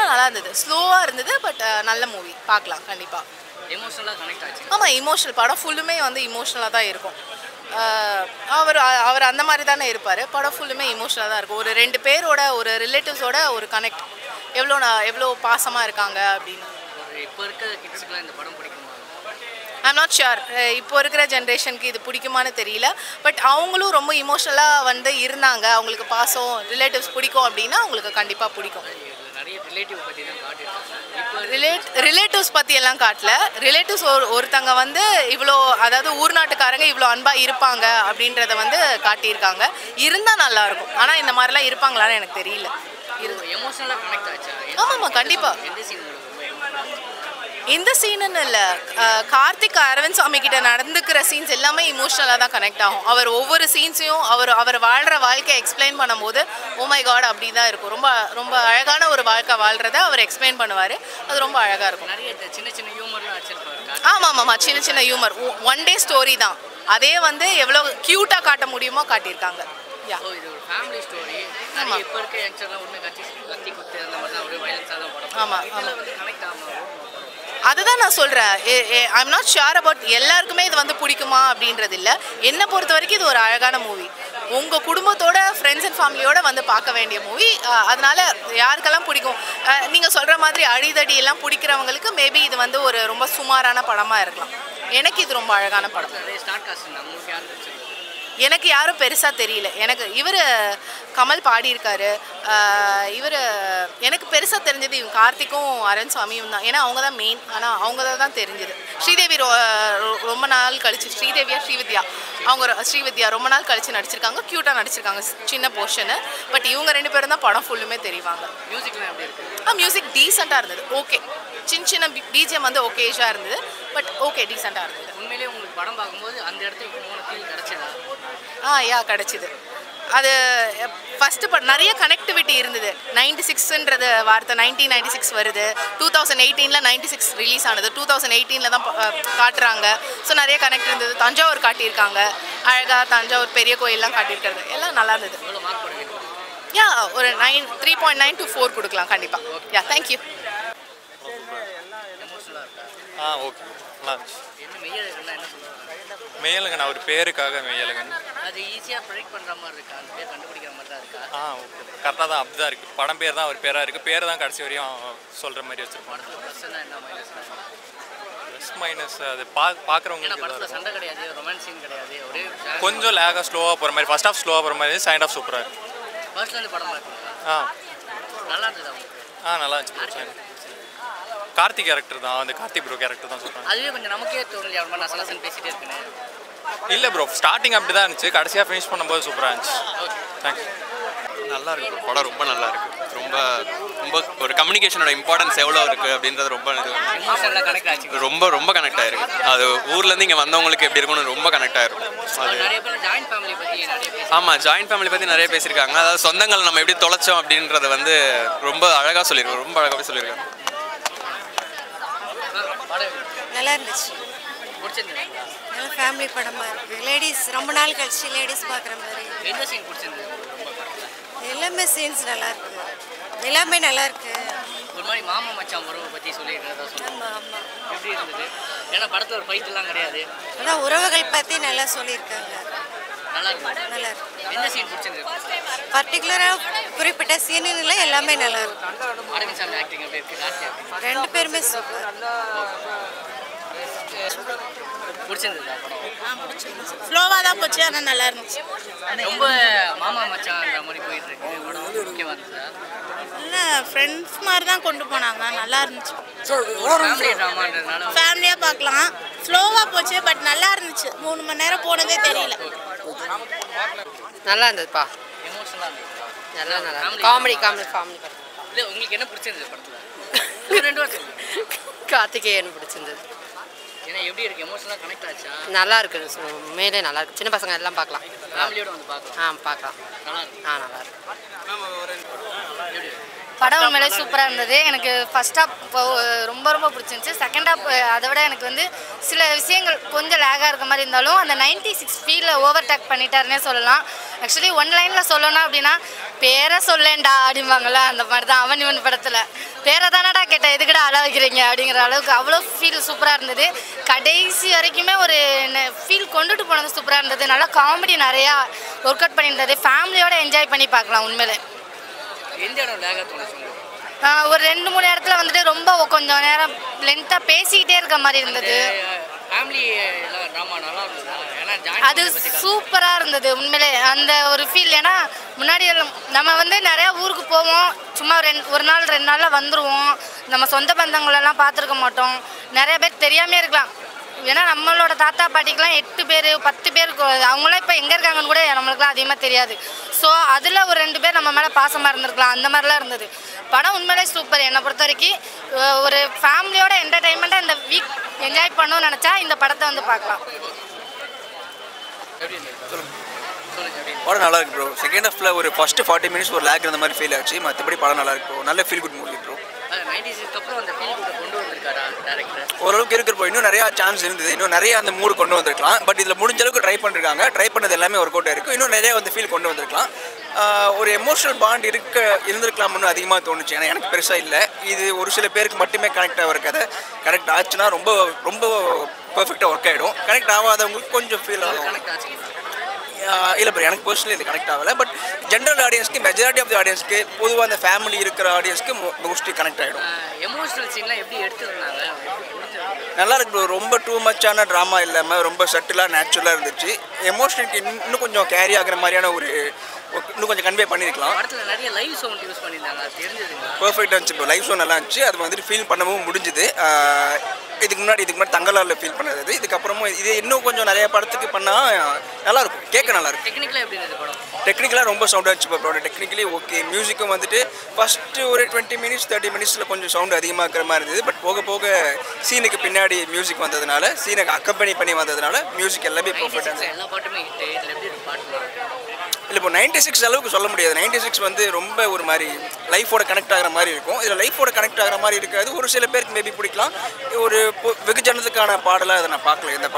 நல்லா இருந்தது. ஸ்லோவா இருந்தது. பட் நல்ல மூவி. பார்க்கலாம் கண்டிப்பா. எமோஷனலா கனெக்ட் ஆச்சு. ஆமா, இமோஷனல் படம் ஃபுல்லுமே வந்து இமோஷனலா தான் இருக்கும். அவர் அவர் அந்த மாதிரி தானே இருப்பார். படம் ஃபுல்லுமே இமோஷனலாக தான் இருக்கும். ஒரு 2 பேரோட ஒரு ரிலேட்டிவ்ஸோட ஒரு கனெக்ட் எவ்வளோ பாசமாக இருக்காங்க அப்படின்னு. இப்போ இருக்க கிட்ஸுக்குலாம் இந்த படம் பிடிக்குமா? I'm not sure. இப்போ இருக்கிற ஜென்ரேஷனுக்கு இது பிடிக்குமான்னு தெரியல. பட் அவங்களும் ரொம்ப இமோஷனலாக வந்து இருந்தாங்க. அவங்களுக்கு பாசம் ரிலேட்டிவ்ஸ் பிடிக்கும் அப்படின்னா அவங்களுக்கு கண்டிப்பாக பிடிக்கும். நிறைய ரிலேட்டிவ் பற்றி தான் காட்டியிருக்காங்க. ரிலேட்டிவ்ஸ் பற்றி எல்லாம் காட்டல. ரிலேட்டிவ்ஸ் ஒருத்தங்க வந்து இவ்வளோ, அதாவது ஊர்நாட்டுக்காரங்க இவ்வளோ அன்பாக இருப்பாங்க அப்படின்றத வந்து காட்டியிருக்காங்க. இருந்தால் நல்லாயிருக்கும். ஆனால் இந்த மாதிரிலாம் இருப்பாங்களான்னு எனக்கு தெரியல. எமோஷனலாக கனெக்ட் ஆச்சா? ஆமாம், கண்டிப்பாக. எந்த சீன் இந்த சீனுன்னு இல்லை, கார்த்திக் அரவிந்த் சாமி கிட்ட நடந்துக்கிற சீன்ஸ் எல்லாமே இமோஷனலாக தான் கனெக்ட் ஆகும். அவர் ஒவ்வொரு சீன்ஸையும் அவர் வாழ்கிற வாழ்க்கையை எக்ஸ்பிளைன் பண்ணும்போது ஓ மை காட் அப்படி தான் இருக்கும். ரொம்ப ரொம்ப அழகான ஒரு வாழ்க்கை வாழ்கிறத அவர் எக்ஸ்பிளைன் பண்ணுவார். அது ரொம்ப அழகாக இருக்கும். நிறைய சின்ன சின்ன ஹியூமர்லாம் வச்சிருப்பாரு. ஆமாம், சின்ன சின்ன ஹியூமர். 1 டே ஸ்டோரி தான். அதே வந்து எவ்வளோ க்யூட்டாக காட்ட முடியுமோ காட்டியிருக்காங்க. ஸோ இது ஒரு ஃபேமிலி ஸ்டோரி. ஆமாம், இப்போ இருக்க யங்ஸ்டர்லாம் ஒன்று கத்தி குத்து அந்த மாதிரி தான் ஒரு வயலன்ஸாக தான் படம். ஆமாம், கனெக்ட் ஆகும். அதுதான் நான் சொல்கிறேன். ஐம் நாட் ஷுர் அபவுட் எல்லாருக்குமே இது வந்து பிடிக்குமா அப்படின்றது இல்லை. என்னை பொறுத்த வரைக்கும் இது ஒரு அழகான மூவி. உங்கள் குடும்பத்தோட ஃப்ரெண்ட்ஸ் அண்ட் ஃபேமிலியோட வந்து பார்க்க வேண்டிய மூவி. அதனால் யாருக்கெல்லாம் பிடிக்கும், நீங்கள் சொல்கிற மாதிரி அடிதடி எல்லாம் பிடிக்கிறவங்களுக்கு மேபி இது வந்து ஒரு ரொம்ப சுமாரான படமாக இருக்கலாம். எனக்கு இது ரொம்ப அழகான படம். எனக்கு யாரும் பெருசாக தெரியல. எனக்கு இவர் கமல் பாடியிருக்காரு. இவர் எனக்கு பெருசாக தெரிஞ்சது இவங்க கார்த்திக்கும் அரவிந்த் சாமியும் தான். ஏன்னா அவங்க தான் மெயின். ஆனால் அவங்க தான் தெரிஞ்சது. ஸ்ரீதேவி ரொம்ப நாள் கழிச்சு, ஸ்ரீவித்யா அவங்க ஸ்ரீவித்யா ரொம்ப நாள் கழிச்சு நடிச்சிருக்காங்க. க்யூட்டாக நடிச்சிருக்காங்க, சின்ன போர்ஷனு. பட் இவங்க 2 பேரும் தான் படம் ஃபுல்லுமே தெரிவாங்க. மியூசிக் டீசெண்டாக இருந்தது. ஓகே, சின்ன பிஜிஎம் வந்து ஓகேஷாக இருந்தது. பட் ஓகே, டீசெண்டாக இருந்தது. உண்மையிலேயே உங்களுக்கு படம் பார்க்கும்போது அந்த இடத்துக்கு போன ஃபீல் கிடச்சதா? கிடச்சிது. அது ஃபஸ்ட்டு படம் நிறைய கனெக்டிவிட்டி இருந்தது. 96ன்றது வார்த்தை 1996 வருது. 2018 96 ரிலீஸ் ஆனது. 2018 தான் காட்டுறாங்க. ஸோ நிறைய கனெக்ட் இருந்தது. தஞ்சாவூர் காட்டியிருக்காங்க. அழகாக தஞ்சாவூர் பெரிய கோயிலெலாம் காட்டியிருக்கிறது எல்லாம் நல்லா இருந்தது. ஒரு 3.9 to 4 கொடுக்கலாம் கண்டிப்பாக. தேங்க்யூ. ஓகே, நல்லா இருந்துச்சு. மெய்யழகன் அவர் பேருக்காக மெய்யழகன். அது ஈஸியாக ப்ரெடிக்ட் பண்ணுற மாதிரி இருக்கா? அந்த பேர் கண்டுபிடிக்கிற மாதிரி தான் இருக்கா? ஓகே, கரெக்டாக தான் அப்படி தான் இருக்குது. படம் பேர் தான் அவர் பேராக இருக்குது. பேர் தான் கடைசி வரையும் சொல்கிற மாதிரி வச்சுருப்பாங்க. என்ன மைனஸ்? ப்ளஸ் மைனஸ் அது பார்க்குறவங்களுக்கு படத்தில் சண்டை கிடையாது, ரொமான்ஸ் சீன் கிடையாது. ஒரே கொஞ்சம் லேகாக ஸ்லோவாக போகிற மாதிரி. ஃபர்ஸ்ட் ஆஃப் ஸ்லோவாக போகிற மாதிரி, செகண்ட் ஆஃப் சூப்பராக இருக்குது. ஃபர்ஸ்ட்லேருந்து படம் பார்க்குறீங்களா? நல்லா இருந்தது அவங்களுக்கு. நல்லா இருந்துச்சு. கார்த்திக் கேரக்டர் தான், அந்த கார்த்திக் ப்ரோ கேரக்டர் தான் சொல்கிறாங்க. அதுவே கொஞ்சம் நமக்கே தோணலையா? ரொம்ப நசலசன் பேசிகிட்டே இருக்குன்னு. இல்லை ப்ரோ, ஸ்டார்டிங் அப்படி தான் இருந்துச்சு. கடைசியாக ஃபினிஷ் பண்ணும்போது சூப்பராக இருந்துச்சு. தேங்க்ஸ். நல்லா இருக்குது படம். ரொம்ப நல்லா இருக்குது. ரொம்ப ரொம்ப ஒரு கம்யூனிகேஷனோட இம்பார்ட்டன்ஸ் எவ்வளோ இருக்குது அப்படின்றது ரொம்ப கனெக்ட் ஆச்சு. ரொம்ப ரொம்ப கனெக்ட் ஆகிருக்கு. அது ஊர்லேருந்து இங்கே வந்தவங்களுக்கு எப்படி இருக்கும்னு ரொம்ப கனெக்ட் ஆகிருக்கும். அது ஆமாம், ஜாயின்ட் ஃபேமிலி பற்றி நிறைய பேசியிருக்காங்க. அதாவது சொந்தங்கள் நம்ம எப்படி தொலைச்சோம் அப்படின்றத வந்து ரொம்ப அழகாக சொல்லியிருக்கோம். ரொம்ப அழகாகவே சொல்லியிருக்காங்க. நல்லா இருந்துச்சு. நல்ல ஃபேமிலி படமாக இருக்குது. லேடிஸ் ரொம்ப நாள் கழிச்சு லேடிஸ் பார்க்குற மாதிரி. எந்த சீன் பிடிச்சிருந்தது? எல்லாமே சீன்ஸ் நல்லா இருக்குது. எல்லாமே நல்லா இருக்கு. ஒரு மாதிரி மாமா மச்சான் உறவை பற்றி சொல்லியிருக்கிறதா சொல்லுவாங்க. ஆமாம் ஆமாம். எப்படி இருந்தது? ஏன்னா படத்தில் ஒரு ஃபைட்லாம் கிடையாது. அதான் உறவுகள் பற்றி நல்லா சொல்லியிருக்காங்க. நல்லா இருக்கு. நல்லா இருக்கு. எந்த சீன் பிடிச்சிருந்தது? பர்டிகுலராக குறிப்பிட்ட சீனுன்னு இல்லை, எல்லாமே நல்லா இருக்கு. அரவிந்த் சாமி ஆக்டிங் எப்படி இருக்கு? 2 பேருமே சூப்பர். பிடிச்சிருந்ததா படம்? ஸ்லோவாக தான் போச்சு, ஆனால் நல்லா இருந்துச்சு. ரொம்ப மாமா மச்சான்ற மாதிரி போயிட்டு இருக்கு படம். முக்கியமாக இருந்துச்சா? இல்லை, ஃப்ரெண்ட்ஸ் மாதிரி தான் கொண்டு போனாங்க. நல்லா இருந்துச்சு. ஃபேமிலி ட்ராமான்றதுனால ஃபேமிலியாக பார்க்கலாம். ஸ்லோவாக போச்சு, பட் நல்லா இருந்துச்சு. 3 மணி நேரம் போனதே தெரியல. நல்லா இருந்ததுப்பா. எமோஷனலாக இருந்துச்சா? நல்லா காமெடி ஃபேமிலி படம். இல்லை, உங்களுக்கு என்ன பிடிச்சிருந்தது படத்தில்? 2 வருஷம் கார்த்திகேயன் பிடிச்சிருந்தது. ஏன்னா எப்படி இருக்கு? எமோஷனலாக கனெக்ட் ஆச்சா? நல்லா இருக்கு. மேலே நல்லா இருக்கு. சின்ன பசங்க எல்லாம் பார்க்கலாம். ஃபேமிலியோட வந்து பார்க்கலாம். பார்க்கலாம். நல்லா இருக்கு. நல்லா இருக்கு. படம் உண்மையிலே சூப்பராக இருந்தது. எனக்கு ஃபர்ஸ்ட் ஹாப் ரொம்ப ரொம்ப பிடிச்சிருந்துச்சு. செகண்ட் ஹாப் அதை விட எனக்கு வந்து சில விஷயங்கள் கொஞ்சம் லேகாக இருக்க மாதிரி இருந்தாலும் அந்த 96 ஃபீலில் ஓவர் டேக் பண்ணிட்டாருன்னே சொல்லலாம். ஆக்சுவலி ஒன் லைனில் சொல்லணும் அப்படின்னா பேரை சொல்லேன்டா அப்படிம்பாங்கள்ல, அந்த மாதிரி தான் அவன் இவன் படத்தில் பேரை தானடா கேட்ட எதுக்கடா அழ வைக்கிறீங்க அப்படிங்கிற அளவுக்கு அவ்வளோ ஃபீல் சூப்பராக இருந்தது. கடைசி வரைக்குமே ஒரு ஃபீல் கொண்டுட்டு போனது சூப்பராக இருந்தது. நல்லா காமெடி நிறையா ஒர்க் அவுட் பண்ணியிருந்தது. ஃபேமிலியோடு என்ஜாய் பண்ணி பார்க்கலாம் உண்மையிலே. எந்த இடம் லேகாக தோணுச்சு? ஒரு 2-3 இடத்துல வந்துட்டு ரொம்ப கொஞ்சம் நேரம் லென்த்தாக பேசிக்கிட்டே இருக்க மாதிரி இருந்தது. அது சூப்பராக இருந்தது உண்மையிலே. அந்த ஒரு ஃபீல், ஏன்னா முன்னாடி நம்ம வந்து நிறையா ஊருக்கு போவோம், சும்மா ஒரு நாள் 2 நாளில் வந்துடுவோம். நம்ம சொந்த பந்தங்களெல்லாம் பார்த்துருக்க மாட்டோம். நிறைய பேர் தெரியாமே இருக்கலாம். ஏன்னா நம்மளோட தாத்தா பாட்டிக்கெலாம் 8 பேர் 10 பேர் அவங்களாம் இப்போ எங்கே இருக்காங்கன்னு கூட நம்மளுக்குலாம் அதிகமாக தெரியாது. ஸோ அதில் ஒரு 2 பேர் நம்ம மேலே பாசமாக இருந்திருக்கலாம். அந்த மாதிரிலாம் இருந்தது. படம் உண்மையிலே சூப்பர். என்னை பொறுத்த வரைக்கும் ஒரு ஃபேமிலியோட என்டர்டெயின்மெண்ட்டாக இந்த வீக் என்ஜாய் பண்ணணும்னு நினச்சா இந்த படத்தை வந்து பார்க்கலாம். படம் நல்லா இருக்கு ப்ரோ. செகண்ட் ஹாஃபில் ஒரு ஃபர்ஸ்ட் 40 மினிட்ஸ் ஒரு லேக் இருந்த மாதிரி ஃபீல் ஆச்சு. மற்றபடி படம் நல்லா இருக்கு ப்ரோ. நல்ல ஃபீல் குட் மூவி ப்ரோ. ஓரளவுக்கு இருக்கு ப்ரோ. இன்னும் நிறையா சான்ஸ் இருந்தது. இன்னும் நிறைய அந்த மூடு கொண்டு வந்திருக்கலாம். பட் இதில் முடிஞ்ச அளவுக்கு ட்ரை பண்ணிருக்காங்க. ட்ரை பண்ணது எல்லாமே ஒர்க் அவுட் ஆயிருக்கு. இன்னும் நிறைய வந்து ஃபீல் கொண்டு வந்திருக்கலாம். ஒரு எமோஷனல் பாண்ட் இருந்திருக்கலாம்னு அதிகமாக தோணுச்சு. ஏன்னா எனக்கு பெருசாக இல்லை. இது ஒரு சில பேருக்கு மட்டுமே கனெக்ட் ஆகிற கதை. கனெக்ட் ஆச்சுன்னா ரொம்ப ரொம்ப பர்ஃபெக்டாக ஒர்க் ஆகிடும். கனெக்ட் ஆகாதவங்களுக்கு கொஞ்சம் ஃபீல் ஆகும். இல்லை ப்ரோ, எனக்கு பர்சனலி இது கனெக்ட் ஆகலை. பட் ஜென்ரல் ஆடியன்ஸ்க்கு, மெஜாரிட்டி ஆஃப் தி ஆடியன்ஸ்க்கு, பொதுவாக அந்த ஃபேமிலி இருக்கிற ஆடியன்ஸ்க்கு மோஸ்ட்லி கனெக்ட் ஆகிடும். எமோஷனல் சீன்லாம் எப்படி எடுத்துருந்தாங்க? நல்லா இருக்கு ப்ரோ. ரொம்ப டூ மச்சான ட்ராமா இல்லாமல் ரொம்ப சட்டிலாக நேச்சுரலாக இருந்துச்சு. எமோஷனுக்கு இன்னும் கொஞ்சம் கேரி ஆகிற மாதிரியான ஒரு இன்னும் கொஞ்சம் கன்வே பண்ணியிருக்கலாம். படத்தில் நிறைய லைவ் சவுண்ட் யூஸ் பண்ணியிருந்தாங்க, தெரிஞ்சதுங்களா? பர்ஃபெக்டாக இருந்துச்சு ப்ரோ. லைவ் சவுண்ட் நல்லா இருந்துச்சு. அது வந்துட்டு ஃபீல் பண்ணவும் முடிஞ்சுது. இதுக்கு முன்னாடி தங்கலாரில் ஃபீல் பண்ணது. இதுக்கப்புறமும் இது இன்னும் கொஞ்சம் நிறைய படத்துக்கு பண்ணால் நல்லாயிருக்கும். கேட்க நல்லாயிருக்கும். டெக்னிக்கலாக எப்படி இருந்தது படம்? டெக்னிக்கலாக ரொம்ப சவுண்டாக இருந்துச்சு ப்ரோ. Technically okay. மியூசிக்கும் வந்துட்டு ஃபஸ்ட்டு ஒரு 20 மினிட்ஸ் 30 மினிட்ஸில் கொஞ்சம் சவுண்டு அதிகமாக இருக்கிற மாதிரி இருந்தது. பட் போக போக சீனுக்கு பின்னாடி மியூசிக் வந்ததுனால, சீனுக்கு அக்கம்பெனி பண்ணி வந்ததுனால மியூசிக் எல்லாமே பர்ஃபெக்டாக இருந்தது. எல்லா பாட்டுமே ஹிட். இதில் எப்படி பாட்டு இல்லை இப்போ 96 அளவுக்கு சொல்ல முடியாது. 96 வந்து ரொம்ப ஒரு மாதிரி லைஃபோட கனெக்ட் ஆகிற மாதிரி இருக்கும். இதில் லைஃபோட கனெக்ட் ஆகிற மாதிரி இருக்காது. ஒரு சில பேருக்கு மேபி பிடிக்கலாம். ஒரு வெகுஜனத்துக்கான பாடலாக அதை நான் பார்க்கல. இந்த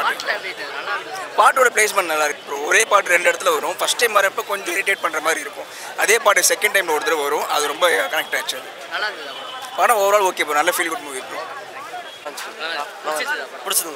பாட்டோட பிளேஸ்மெண்ட் நல்லா இருக்கு ப்ரோ. ஒரே பாட்டு 2 இடத்துல வரும். ஃபஸ்ட் டைம் வரப்போ கொஞ்சம் இரிட்டேட் பண்ணுற மாதிரி இருக்கும். அதே பாட்டு செகண்ட் டைமில் ஒரு தடவை வரும். அது ரொம்ப கனெக்ட் ஆச்சு. அது படம் ஓவரால் ஓகே ப்ரோ. நல்ல ஃபீல் குட் மூவி ப்ரோ. பிடிச்சது.